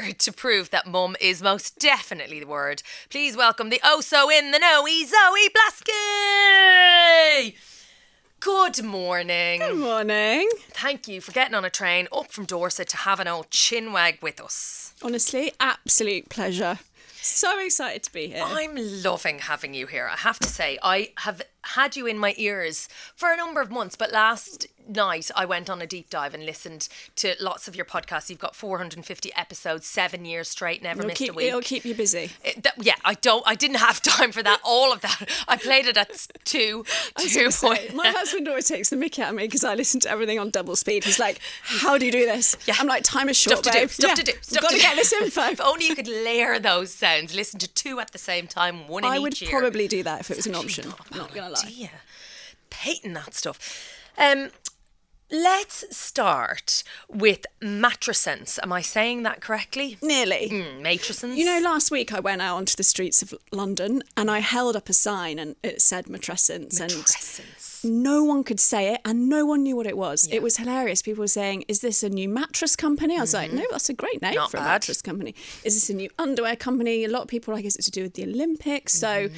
here to prove that mum is most definitely the word. Please welcome the oh-so-in-the-know-y Zoe Blaskey! Good morning. Good morning. Thank you for getting on a train up from Dorset to have an old chinwag with us. Honestly, absolute pleasure. So excited to be here. I'm loving having you here. I have to say, I have had you in my ears for a number of months, but last night I went on a deep dive and listened to lots of your podcasts. You've got 450 episodes, 7 years straight, never missed a week. It'll keep you busy. I didn't have time for that, all of that. I played it at 2. My husband always takes the mickey out of me because I listen to everything on double speed. He's like, how do you do this? Yeah. I'm like, time is short, Stuff to do. You've got to get this info. If only you could layer those sounds, listen to 2 at the same time, one in each ear. I would probably do that if it was an option. Not going to lie. Patent that stuff. Let's start with matrescence. Am I saying that correctly? Nearly. Matrescence. You know, last week I went out onto the streets of London and I held up a sign and it said matrescence. Matrescence. And no one could say it and no one knew what it was. Yeah. It was hilarious. People were saying, is this a new mattress company? I was like, no, that's a great name for a mattress company. Is this a new underwear company? A lot of people, I guess it's to do with the Olympics. So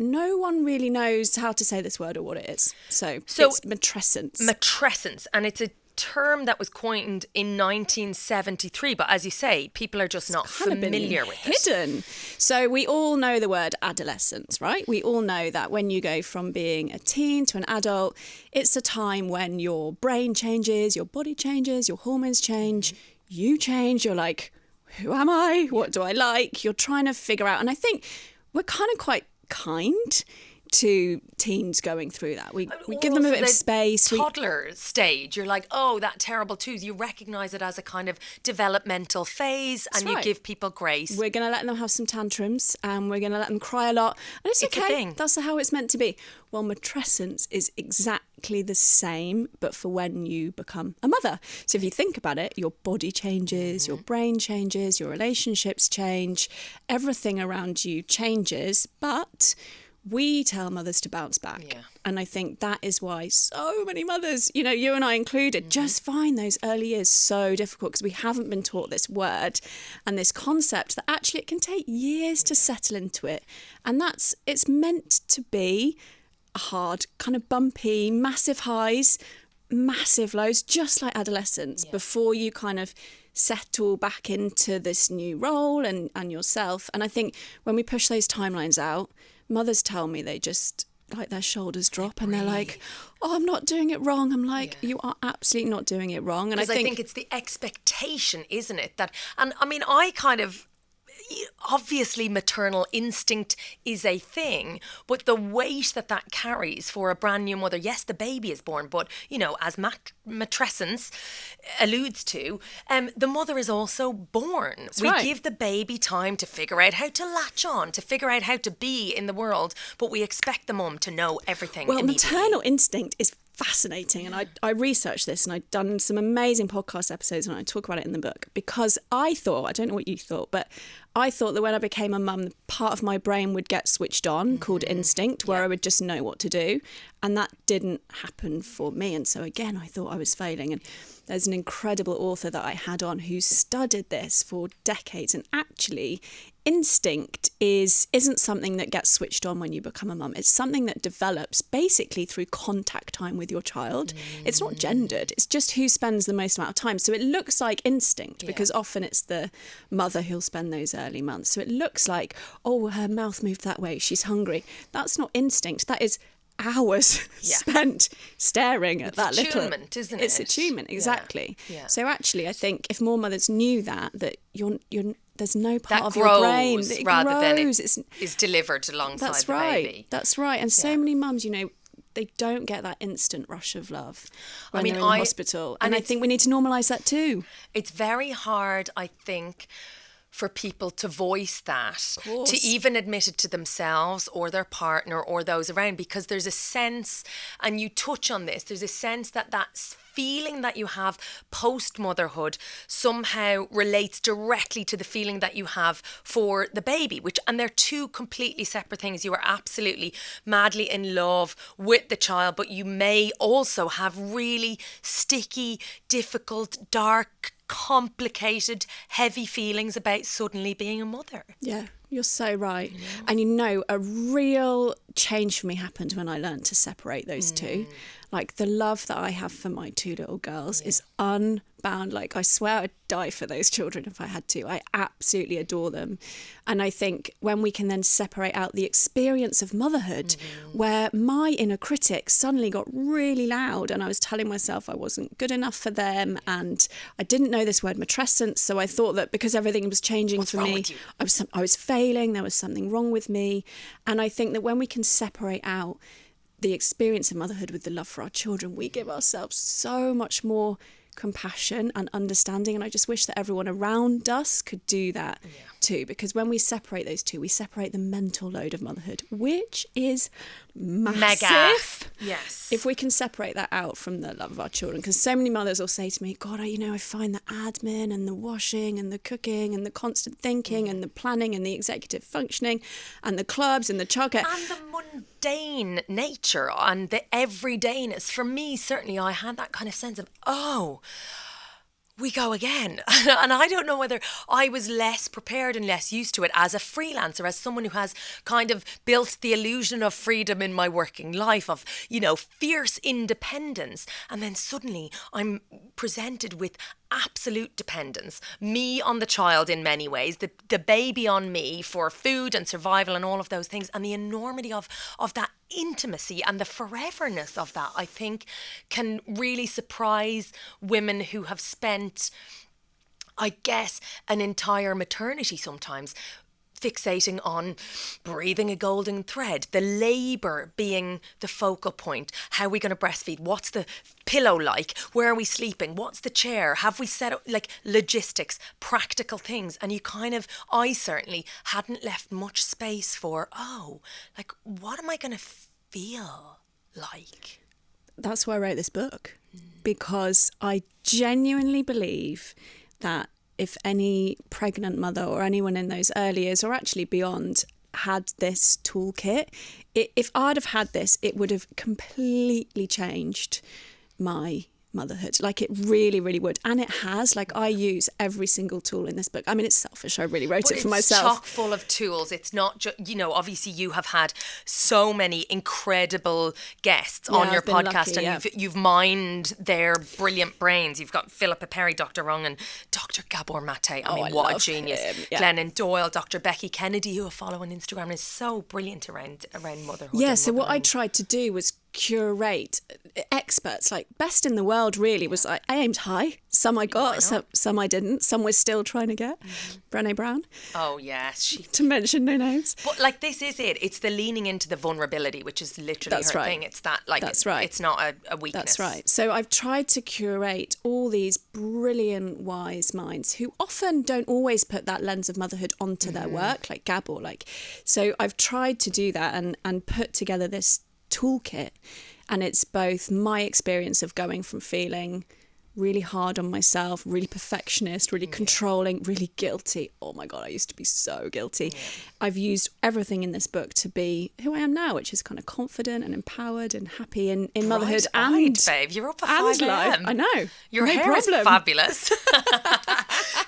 no one really knows how to say this word or what it is. So it's matrescence. Matrescence. And it's a term that was coined in 1973. But as you say, people are just not familiar with it. Hidden. So we all know the word adolescence, right? We all know that when you go from being a teen to an adult, it's a time when your brain changes, your body changes, your hormones change, you change. You're like, who am I? What do I like? You're trying to figure out. And I think we're kind of quite kind to teens going through that. We give them a bit of space. Toddler stage, you're like, oh, that terrible twos. You recognise it as a kind of developmental phase and you give people grace. We're going to let them have some tantrums and we're going to let them cry a lot. And it's okay. That's how it's meant to be. Well, matrescence is exactly the same, but for when you become a mother. So if you think about it, your body changes, your brain changes, your relationships change, everything around you changes, but we tell mothers to bounce back. Yeah. And I think that is why so many mothers, you know, you and I included, just find those early years so difficult because we haven't been taught this word and this concept that actually it can take years to settle into it. And it's meant to be a hard, kind of bumpy, massive highs, massive lows, just like adolescence, before you kind of settle back into this new role and yourself. And I think when we push those timelines out, mothers tell me they just, like, their shoulders drop and they're like, oh, I'm not doing it wrong. I'm like, you are absolutely not doing it wrong. And I think it's the expectation, isn't it? That, and I mean, I kind of, obviously maternal instinct is a thing, but the weight that carries for a brand new mother, yes, the baby is born, but, you know, as matrescence alludes to, the mother is also born. That's we right. give the baby time to figure out how to latch on, to figure out how to be in the world, but we expect the mum to know everything immediately. Maternal instinct is fascinating, and I researched this and I'd done some amazing podcast episodes and I talk about it in the book because I don't know what you thought, but I thought that when I became a mum, part of my brain would get switched on called instinct, where I would just know what to do, and that didn't happen for me. And so again, I thought I was failing. And there's an incredible author that I had on who studied this for decades, and actually instinct isn't something that gets switched on when you become a mum. It's something that develops basically through contact time with your child. It's not gendered. It's just who spends the most amount of time. So it looks like instinct because often it's the mother who'll spend those early months. So it looks like, oh, her mouth moved that way, she's hungry. That's not instinct. That is hours spent staring at that little. It's attunement, isn't it? It's attunement, exactly. Yeah. So actually, I think if more mothers knew that you're there's no part that of grows your brain that rather grows. than it is delivered alongside the baby. That's right. And so many mums, you know, they don't get that instant rush of love when they're in the hospital. And I think we need to normalise that too. It's very hard, I think, for people to voice that, to even admit it to themselves or their partner or those around, because there's a sense, and you touch on this, there's a sense that feeling that you have post-motherhood somehow relates directly to the feeling that you have for the baby, and they're two completely separate things. You are absolutely madly in love with the child, but you may also have really sticky, difficult, dark complicated, heavy feelings about suddenly being a mother. Yeah, you're so right. And a real change for me happened when I learned to separate those two. Like, the love that I have for my two little girls is unbound. Like, I swear I'd die for those children if I had to. I absolutely adore them. And I think when we can then separate out the experience of motherhood, where my inner critic suddenly got really loud and I was telling myself I wasn't good enough for them, and I didn't know this word matrescence, so I thought that because everything was changing for me, I was failing, there was something wrong with me. And I think that when we can separate out the experience of motherhood with the love for our children, we give ourselves so much more compassion and understanding. And I just wish that everyone around us could do that too, because when we separate those two, we separate the mental load of motherhood, which is massive. Yes. If we can separate that out from the love of our children, because so many mothers will say to me, God, I find the admin and the washing and the cooking and the constant thinking and the planning and the executive functioning and the clubs and the childcare. And the mundane nature and the everydayness. For me, certainly, I had that kind of sense of, we go again. And I don't know whether I was less prepared and less used to it as a freelancer, as someone who has kind of built the illusion of freedom in my working life, of, fierce independence. And then suddenly I'm presented with absolute dependence. Me on the child in many ways, the baby on me for food and survival and all of those things. And the enormity of that intimacy and the foreverness of that, I think, can really surprise women who have spent, I guess, an entire maternity sometimes fixating on breathing a golden thread, the labour being the focal point. How are we going to breastfeed? What's the pillow like? Where are we sleeping? What's the chair? Have we set up, like, logistics, practical things? And I certainly hadn't left much space for, what am I going to feel like? That's why I wrote this book, because I genuinely believe that if any pregnant mother or anyone in those early years, or actually beyond, had this toolkit, if I'd have had this, it would have completely changed my motherhood. Like, it really, really would. And it has. Like, I use every single tool in this book. I mean, it's selfish. I really wrote it for myself. It's chock full of tools. It's not just, obviously you have had so many incredible guests on your podcast, lucky, and you've mined their brilliant brains. You've got Philippa Perry, Dr. Rung, and Dr. Gabor Mate. I mean, what a genius. Glennon Doyle, Dr. Becky Kennedy, who I follow on Instagram, is so brilliant around motherhood. Yeah, so what I tried to do was curate experts, like best in the world, really. Was I aimed high. Some I got, some I didn't. Some we're still trying to get. Brené Brown. Oh, yes. To mention no names. But, like, this is it. It's the leaning into the vulnerability, which is literally her thing. It's that, like, that's right. It's not a weakness. That's right. So I've tried to curate all these brilliant, wise minds who often don't always put that lens of motherhood onto their work, like Gabor. So I've tried to do that and put together this toolkit, and it's both my experience of going from feeling really hard on myself, really perfectionist, really controlling, really guilty. Oh my God, I used to be so guilty. I've used everything in this book to be who I am now, which is kind of confident and empowered and happy in motherhood and babe, you're up at 5 a.m. I know. Your hair is fabulous.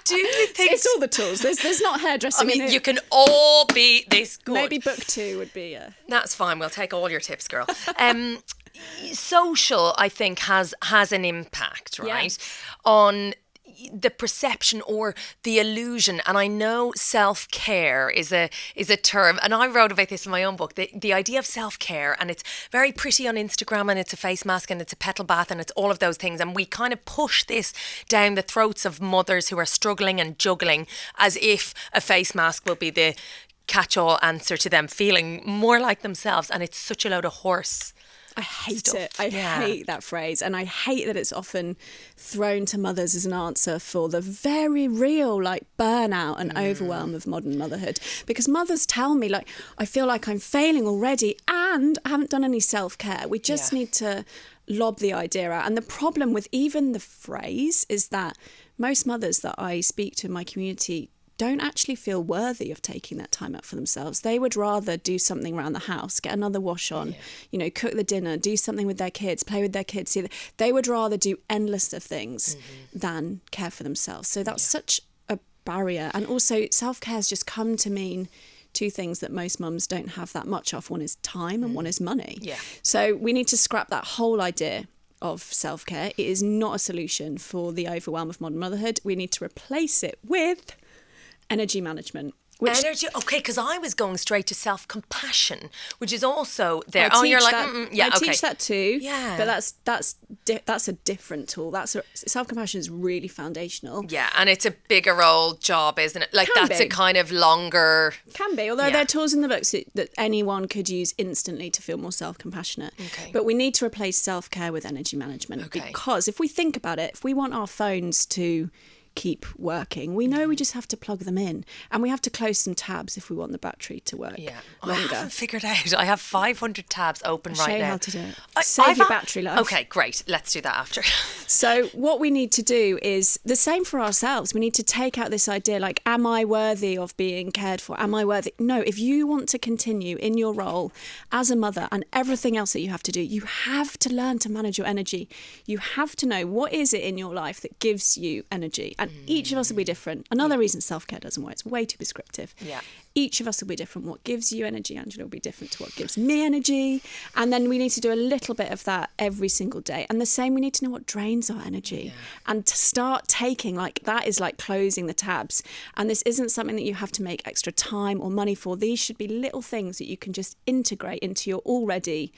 Do you think it's all the tools? There's not hairdressing. I mean, you can all be this good. Maybe book 2 would be That's fine. We'll take all your tips, girl. Social, I think, has an impact, right, on the perception or the illusion. And I know self-care is a term, and I wrote about this in my own book, the idea of self-care, and it's very pretty on Instagram, and it's a face mask, and it's a petal bath, and it's all of those things, and we kind of push this down the throats of mothers who are struggling and juggling, as if a face mask will be the catch-all answer to them feeling more like themselves. And it's such a load of horse. I hate it. I hate that phrase. And I hate that it's often thrown to mothers as an answer for the very real, like, burnout and overwhelm of modern motherhood. Because mothers tell me, like, I feel like I'm failing already and I haven't done any self-care. We just need to lob the idea out. And the problem with even the phrase is that most mothers that I speak to in my community don't actually feel worthy of taking that time out for themselves. They would rather do something around the house, get another wash on, cook the dinner, do something with their kids, play with their kids. They would rather do endless of things than care for themselves. So that's such a barrier. And also self-care has just come to mean two things that most mums don't have that much of. One is time and one is money. Yeah. So we need to scrap that whole idea of self-care. It is not a solution for the overwhelm of modern motherhood. We need to replace it with energy management. Energy, okay, because I was going straight to self-compassion, which is also there. I teach that too. Yeah, but that's a different tool. Self-compassion is really foundational. Yeah, and it's a bigger old job, isn't it? Like a kind of longer. Can be, although there are tools in the books that anyone could use instantly to feel more self-compassionate. Okay. But we need to replace self-care with energy management because if we think about it, if we want our phones to keep working, we know we just have to plug them in, and we have to close some tabs if we want the battery to work longer. I haven't figured out. I have 500 tabs open right now. Show you how to do it. Save your battery life. Okay, great. Let's do that after. So what we need to do is the same for ourselves. We need to take out this idea like, am I worthy of being cared for? Am I worthy? No, if you want to continue in your role as a mother and everything else that you have to do, you have to learn to manage your energy. You have to know what is it in your life that gives you energy. And each of us will be different. Another reason self-care doesn't work, it's way too prescriptive. Yeah. Each of us will be different. What gives you energy, Angela, will be different to what gives me energy. And then we need to do a little bit of that every single day. And the same, we need to know what drains our energy. And to start taking, that is like closing the tabs. And this isn't something that you have to make extra time or money for. These should be little things that you can just integrate into your already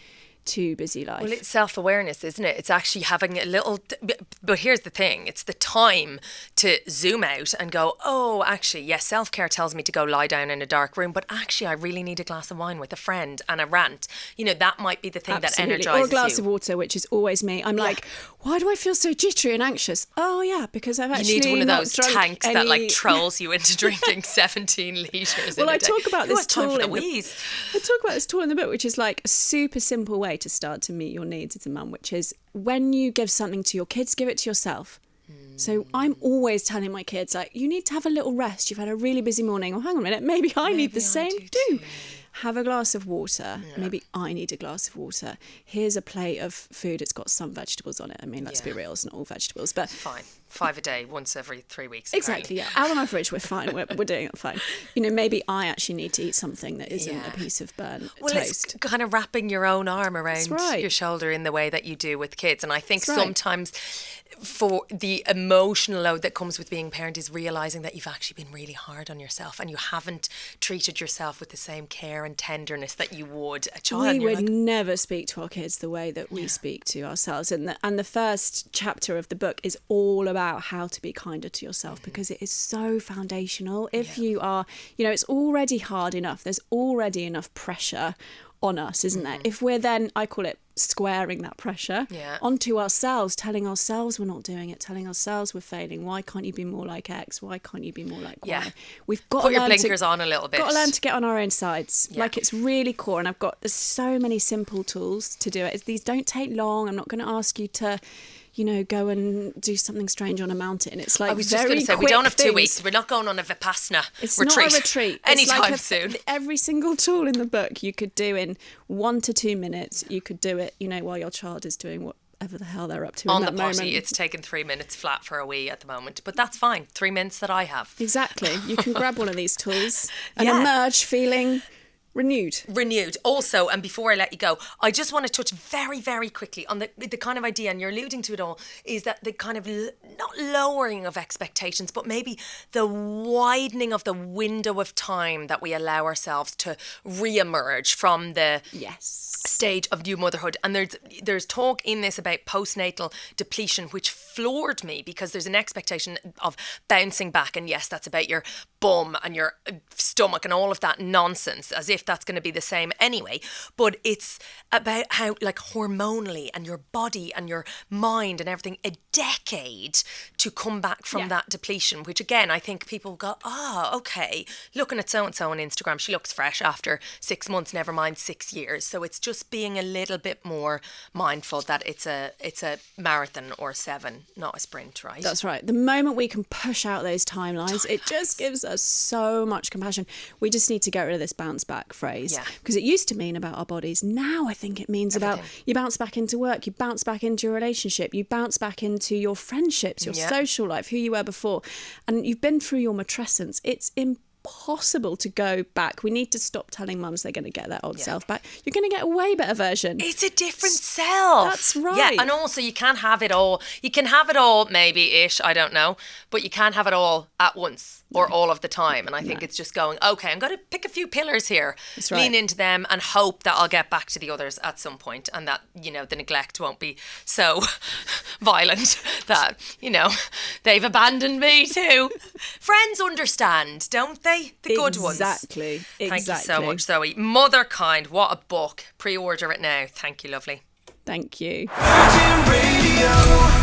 too busy life. Well, it's self-awareness, isn't it? It's actually having a little, but here's the thing, it's the time to zoom out and go, oh, actually, yes, self-care tells me to go lie down in a dark room, but actually I really need a glass of wine with a friend and a rant. That might be the thing that energizes you. Or a glass of water, which is always me. I'm like, why do I feel so jittery and anxious? Oh yeah, because I've actually You need one of those tanks that trolls you into drinking 17 litres Well, in a I day. talk about this tool I talk about this tool in the book, which is like a super simple way to start to meet your needs as a mum, which is when you give something to your kids, give it to yourself. So I'm always telling my kids, you need to have a little rest. You've had a really busy morning. Or hang on a minute, maybe I need the same too. Have a glass of water. Yeah. Maybe I need a glass of water. Here's a plate of food. It's got some vegetables on it. I mean, let's be real, it's not all vegetables, but fine. 5 a day, once every 3 weeks. Exactly, yeah. Out of my fridge, we're fine. We're doing it fine. Maybe I actually need to eat something that isn't a piece of burnt toast. It's kind of wrapping your own arm around your shoulder in the way that you do with kids. And I think sometimes for the emotional load that comes with being a parent is realising that you've actually been really hard on yourself and you haven't treated yourself with the same care and tenderness that you would a child. We would never speak to our kids the way that we speak to ourselves. And the first chapter of the book is all about how to be kinder to yourself because it is so foundational. If you are, it's already hard enough. There's already enough pressure on us, isn't there? If we're then, I call it squaring that pressure onto ourselves, telling ourselves we're not doing it, telling ourselves we're failing. Why can't you be more like X? Why can't you be more like Y? We've got to put your blinkers on a little bit. Got to learn to get on our own sides. It's really core, and there's so many simple tools to do it. These don't take long. I'm not going to ask you to go and do something strange on a mountain. It's like I was just going to say, we don't have 2 weeks. We're not going on a Vipassana retreat. It's not a retreat. Anytime soon. Every single tool in the book you could do in 1 to 2 minutes. You could do it, while your child is doing whatever the hell they're up to on in that the potty. moment. It's taken 3 minutes flat for a wee at the moment, but that's fine. 3 minutes that I have. Exactly. You can grab one of these tools and emerge feeling renewed. Also, and before I let you go, I just want to touch very, very quickly on the kind of idea, and you're alluding to it all, is that the kind of not lowering of expectations, but maybe the widening of the window of time that we allow ourselves to re-emerge from the stage of new motherhood. And there's talk in this about postnatal depletion, which floored me because there's an expectation of bouncing back, and yes, that's about your bum and your stomach and all of that nonsense, as if if that's going to be the same anyway. But it's about how, like, hormonally and your body and your mind and everything, a decade to come back from that depletion, which again, I think people go, okay, looking at so-and-so on Instagram, she looks fresh after 6 months, never mind 6 years. So it's just being a little bit more mindful that it's a marathon or 7, not a sprint, right? That's right. The moment we can push out those timelines, it just gives us so much compassion. We just need to get rid of this bounce back phrase, because it used to mean about our bodies. Now I think it means about you bounce back into work, you bounce back into your relationship, you bounce back into your friendships, your social life, who you were before, and you've been through your matrescence. It's impossible to go back. We need to stop telling mums they're going to get their old self back. You're going to get a way better version. It's a different self. That's right. Yeah, and also you can't have it all. You can have it all, maybe-ish, I don't know, but you can't have it all at once or all of the time. And I think it's just going, okay, I'm going to pick a few pillars here, lean into them and hope that I'll get back to the others at some point, and that, you know, the neglect won't be so violent that, you know, they've abandoned me too. Friends understand, don't they? The good ones. Exactly. Thank you so much, Zoe. Motherkind, what a book. Pre-order it now. Thank you, lovely. Thank you. Virgin Radio.